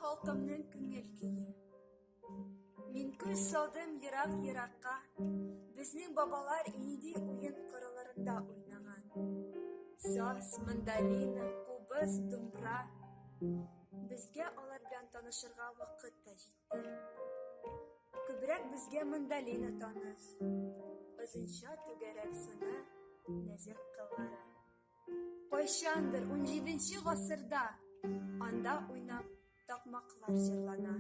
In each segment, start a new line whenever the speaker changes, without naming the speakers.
халкымның күңел көйе. Мин күз салдым ерак-еракка, безнең бабалар инде уен кораларында уйнаган. Саз, мандолина, кубыз, думбра. Безгә алар белән танышырга вакыт та җитте. Күбрәк безгә мандолина таныш. Озынча түгәрәк сыны, нәзек кыллары. Кайчандыр 17нче гасырда анда уйнап такмаклар җырлана.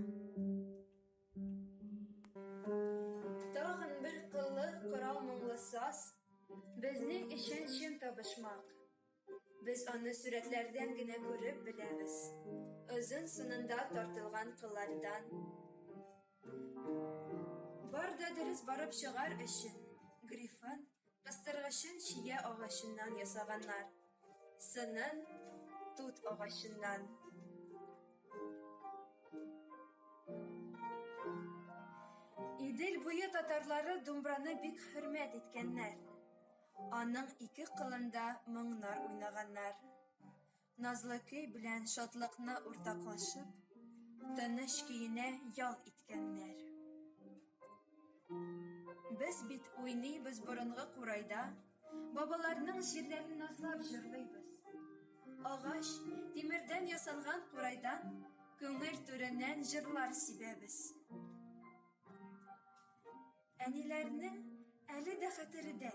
Тагын бер кыллы корал моңлы саз безнең өчен чын табышмак. Без аны сүрәтләрдән генә күреп беләбез. Озын сынында тартылган кыллардан. Бар да дөрес барып чыгар өчен грифон кыстыргычын чия агачыннан ясаганнар. Сынын тут агачыннан. Идел буе татарлары думбраны бик хөрмәт иткәннәр. Аның ике кылында моңнар уйнаганнар. Назлы көй белән шатлыкны уртаклашып, тыныч көенә ял иткәннәр. Без бит уйныйбыз борынгы курайда, бабаларның җирләрен назлап җырлыйбыз. Агач, тимердән ясалган курайдан күңел түреннән җырлар сибәбез. Әниләрнең әле дә хәтерендә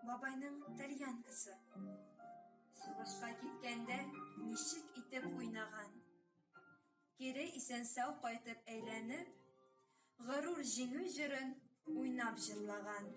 бабайның тальянкасы. Сугышка киткәндә ничек итеп уйнаган. Кире исән-сау кайтып әйләнеп, горур җиңү җырын уйнап җырлаган.